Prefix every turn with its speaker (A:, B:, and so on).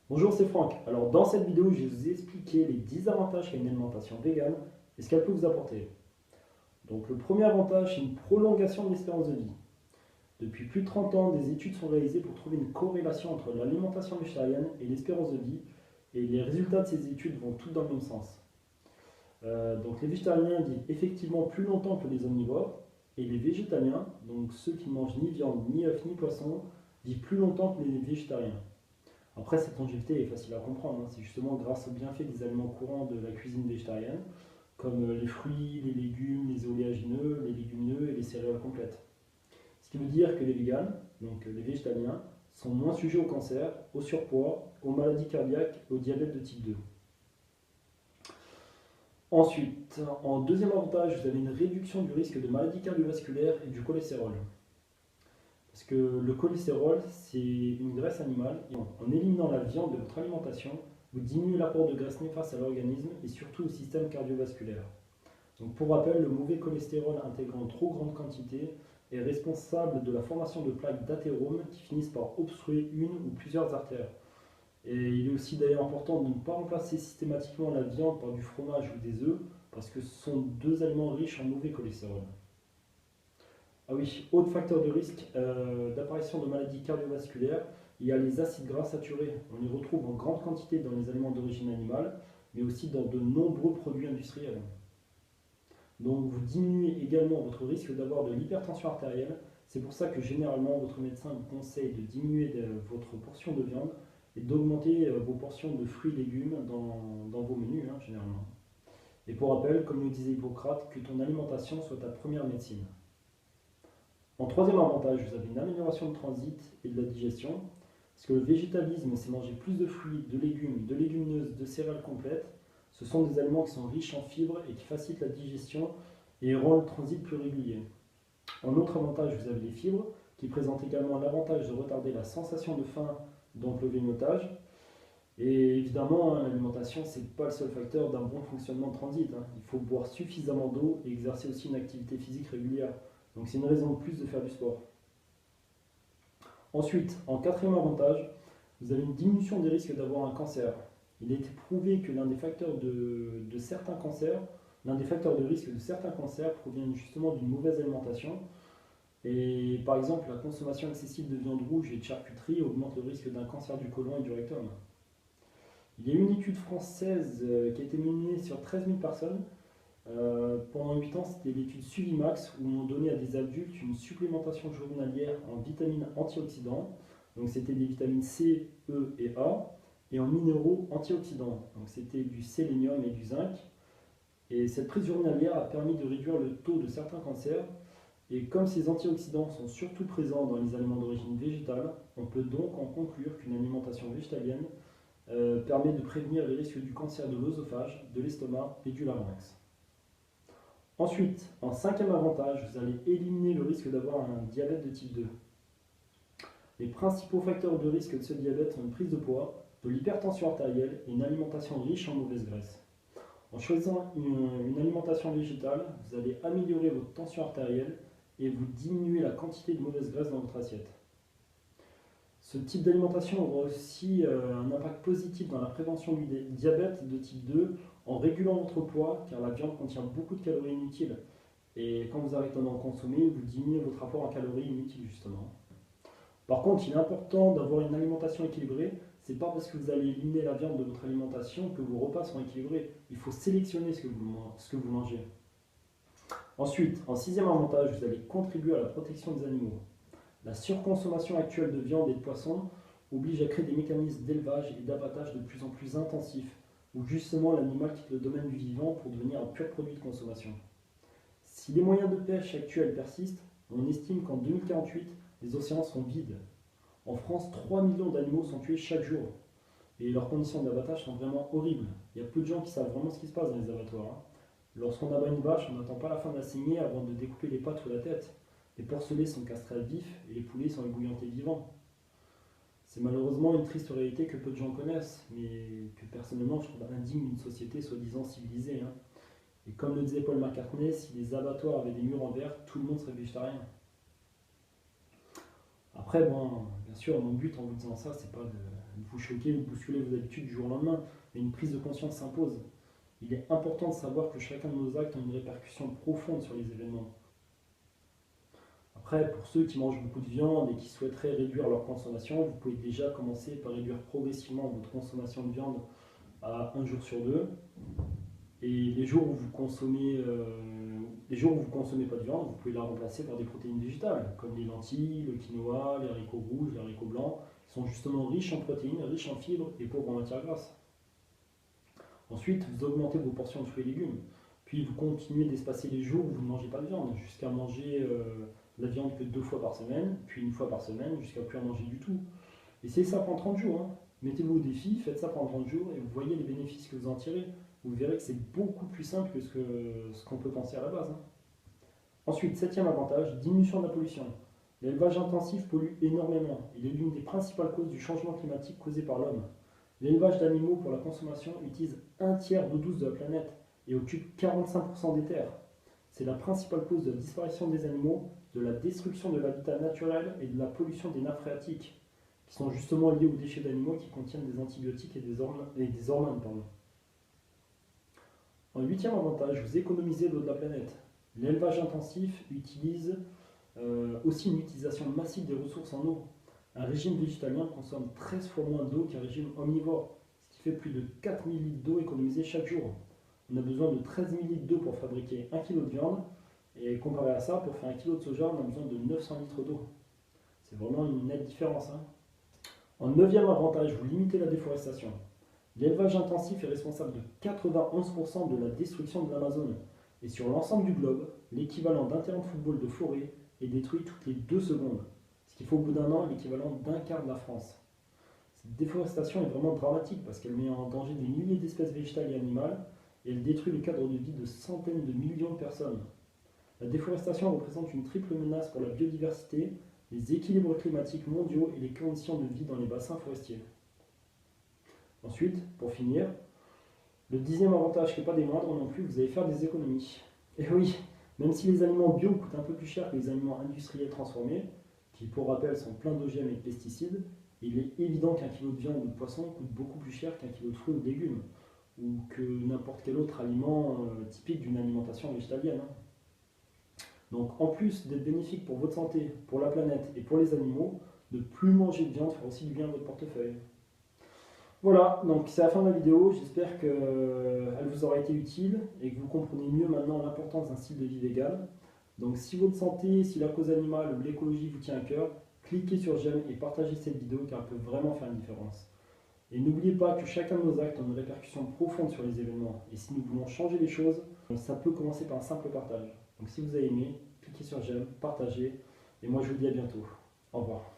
A: Bonjour, c'est Franck. Alors, dans cette vidéo, je vais vous expliquer les 10 avantages qu'a une alimentation végane et ce qu'elle peut vous apporter. Donc, le premier avantage, c'est une prolongation de l'espérance de vie. Depuis plus de 30 ans, des études sont réalisées pour trouver une corrélation entre l'alimentation végétarienne et l'espérance de vie, et les résultats de ces études vont tous dans le même sens. Donc, les végétariens vivent effectivement plus longtemps que les omnivores, et les végétaliens, donc ceux qui ne mangent ni viande, ni œufs, ni poisson, vivent plus longtemps que les végétariens. Après, cette longévité est facile à comprendre, hein. C'est justement grâce aux bienfaits des aliments courants de la cuisine végétarienne, comme les fruits, les légumes, les oléagineux, les légumineux et les céréales complètes. Ce qui veut dire que les véganes, donc les végétaliens, sont moins sujets au cancer, au surpoids, aux maladies cardiaques et au diabète de type 2. Ensuite, en deuxième avantage, vous avez une réduction du risque de maladies cardiovasculaires et du cholestérol. Parce que le cholestérol, c'est une graisse animale. Et en éliminant la viande de votre alimentation, vous diminuez l'apport de graisse néfaste à l'organisme et surtout au système cardiovasculaire. Donc pour rappel, le mauvais cholestérol intégré en trop grande quantité est responsable de la formation de plaques d'athérome qui finissent par obstruer une ou plusieurs artères. Et il est aussi d'ailleurs important de ne pas remplacer systématiquement la viande par du fromage ou des œufs, parce que ce sont deux aliments riches en mauvais cholestérol. Ah oui, autre facteur de risque d'apparition de maladies cardiovasculaires, il y a les acides gras saturés. On les retrouve en grande quantité dans les aliments d'origine animale, mais aussi dans de nombreux produits industriels. Donc vous diminuez également votre risque d'avoir de l'hypertension artérielle. C'est pour ça que généralement votre médecin vous conseille de diminuer votre portion de viande et d'augmenter vos portions de fruits et légumes dans vos menus, hein, généralement. Et pour rappel, comme le disait Hippocrate, que ton alimentation soit ta première médecine. En troisième avantage, vous avez une amélioration de transit et de la digestion, parce que le végétalisme, c'est manger plus de fruits, de légumes, de légumineuses, de céréales complètes. Ce sont des aliments qui sont riches en fibres et qui facilitent la digestion et rendent le transit plus régulier. En autre avantage, vous avez les fibres, qui présentent également l'avantage de retarder la sensation de faim, donc le grignotage. Et évidemment, hein, l'alimentation, ce n'est pas le seul facteur d'un bon fonctionnement de transit, hein. Il faut boire suffisamment d'eau et exercer aussi une activité physique régulière. Donc c'est une raison de plus de faire du sport. Ensuite, en quatrième avantage, vous avez une diminution des risques d'avoir un cancer. Il a été prouvé que l'un des facteurs de certains cancers, l'un des facteurs de risque de certains cancers provient justement d'une mauvaise alimentation. Et par exemple, la consommation excessive de viande rouge et de charcuterie augmente le risque d'un cancer du côlon et du rectum. Il y a eu une étude française qui a été menée sur 13 000 personnes. Pendant 8 ans, c'était l'étude Suvimax où on donnait à des adultes une supplémentation journalière en vitamines antioxydants. Donc c'était des vitamines C, E et A, et en minéraux antioxydants. Donc c'était du sélénium et du zinc. Et cette prise journalière a permis de réduire le taux de certains cancers. Et comme ces antioxydants sont surtout présents dans les aliments d'origine végétale, on peut donc en conclure qu'une alimentation végétalienne permet de prévenir les risques du cancer de l'œsophage, de l'estomac et du larynx. Ensuite, en cinquième avantage, vous allez éliminer le risque d'avoir un diabète de type 2. Les principaux facteurs de risque de ce diabète sont une prise de poids, de l'hypertension artérielle et une alimentation riche en mauvaise graisse. En choisissant une alimentation végétale, vous allez améliorer votre tension artérielle et vous diminuer la quantité de mauvaise graisse dans votre assiette. Ce type d'alimentation aura aussi un impact positif dans la prévention du diabète de type 2 en régulant votre poids, car la viande contient beaucoup de calories inutiles. Et quand vous arrêtez d'en consommer, vous diminuez votre apport en calories inutiles justement. Par contre, il est important d'avoir une alimentation équilibrée. C'est pas parce que vous allez éliminer la viande de votre alimentation que vos repas seront équilibrés. Il faut sélectionner ce que vous mangez. Ensuite, en sixième avantage, vous allez contribuer à la protection des animaux. La surconsommation actuelle de viande et de poisson oblige à créer des mécanismes d'élevage et d'abattage de plus en plus intensifs, où justement l'animal quitte le domaine du vivant pour devenir un pur produit de consommation. Si les moyens de pêche actuels persistent, on estime qu'en 2048, les océans seront vides. En France, 3 millions d'animaux sont tués chaque jour. Et leurs conditions d'abattage sont vraiment horribles. Il y a peu de gens qui savent vraiment ce qui se passe dans les abattoirs, hein. Lorsqu'on abat une vache, on n'attend pas la fin de la saignée avant de découper les pattes ou la tête. Les porcelets sont castrés à vif et les poulets sont ébouillantés vivants. C'est malheureusement une triste réalité que peu de gens connaissent, mais que personnellement je trouve indigne d'une société soi-disant civilisée, hein. Et comme le disait Paul McCartney, si les abattoirs avaient des murs en verre, tout le monde serait végétarien. Après, bon, bien sûr, mon but en vous disant ça, c'est pas vous choquer ou bousculer vos habitudes du jour au lendemain, mais une prise de conscience s'impose. Il est important de savoir que chacun de nos actes a une répercussion profonde sur les événements. Après, pour ceux qui mangent beaucoup de viande et qui souhaiteraient réduire leur consommation, vous pouvez déjà commencer par réduire progressivement votre consommation de viande à un jour sur deux. Et les jours où vous consommez pas de viande, vous pouvez la remplacer par des protéines végétales, comme les lentilles, le quinoa, les haricots rouges, les haricots blancs, qui sont justement riches en protéines, riches en fibres et pauvres en matières grasses. Ensuite, vous augmentez vos portions de fruits et légumes. Puis vous continuez d'espacer les jours où vous ne mangez pas de viande, jusqu'à manger la viande que 2 fois par semaine, puis 1 fois par semaine, jusqu'à plus en manger du tout. Essayez ça pendant 30 jours. Hein. Mettez-vous au défi, faites ça pendant 30 jours et vous voyez les bénéfices que vous en tirez. Vous verrez que c'est beaucoup plus simple que ce qu'on peut penser à la base. Hein. Ensuite, 7e avantage, diminution de la pollution. L'élevage intensif pollue énormément. Il est l'une des principales causes du changement climatique causé par l'homme. L'élevage d'animaux pour la consommation utilise un tiers d'eau douce de la planète et occupe 45% des terres. C'est la principale cause de la disparition des animaux, de la destruction de l'habitat naturel et de la pollution des nappes phréatiques, qui sont justement liées aux déchets d'animaux qui contiennent des antibiotiques et des hormones. En 8e avantage, vous économisez l'eau de la planète. L'élevage intensif utilise aussi une utilisation massive des ressources en eau. Un régime végétalien consomme 13 fois moins d'eau qu'un régime omnivore, ce qui fait plus de 4000 litres d'eau économisés chaque jour. On a besoin de 13 000 litres d'eau pour fabriquer 1 kg de viande, et comparé à ça, pour faire 1 kg de soja, on a besoin de 900 litres d'eau. C'est vraiment une nette différence. Hein. En 9e avantage, vous limitez la déforestation. L'élevage intensif est responsable de 91% de la destruction de l'Amazone. Et sur l'ensemble du globe, l'équivalent d'un terrain de football de forêt est détruit toutes les 2 secondes. Ce qui fait au bout d'un an l'équivalent d'un quart de la France. Cette déforestation est vraiment dramatique parce qu'elle met en danger des milliers d'espèces végétales et animales et elle détruit le cadre de vie de centaines de millions de personnes. La déforestation représente une triple menace pour la biodiversité, les équilibres climatiques mondiaux et les conditions de vie dans les bassins forestiers. Ensuite, pour finir, le 10e avantage qui n'est pas des moindres non plus, vous allez faire des économies. Et oui, même si les aliments bio coûtent un peu plus cher que les aliments industriels transformés, qui pour rappel sont pleins d'OGM et de pesticides, il est évident qu'un kilo de viande ou de poisson coûte beaucoup plus cher qu'un kilo de fruits ou de légumes, ou que n'importe quel autre aliment typique d'une alimentation végétalienne. Hein. Donc en plus d'être bénéfique pour votre santé, pour la planète et pour les animaux, ne plus manger de viande fera aussi du bien à votre portefeuille. Voilà, donc c'est la fin de la vidéo, j'espère qu'elle vous aura été utile et que vous comprenez mieux maintenant l'importance d'un style de vie vegan. Donc si votre santé, si la cause animale ou l'écologie vous tient à cœur, cliquez sur j'aime et partagez cette vidéo car elle peut vraiment faire une différence. Et n'oubliez pas que chacun de nos actes a une répercussion profonde sur les événements. Et si nous voulons changer les choses, ça peut commencer par un simple partage. Donc si vous avez aimé, cliquez sur j'aime, partagez, et moi je vous dis à bientôt. Au revoir.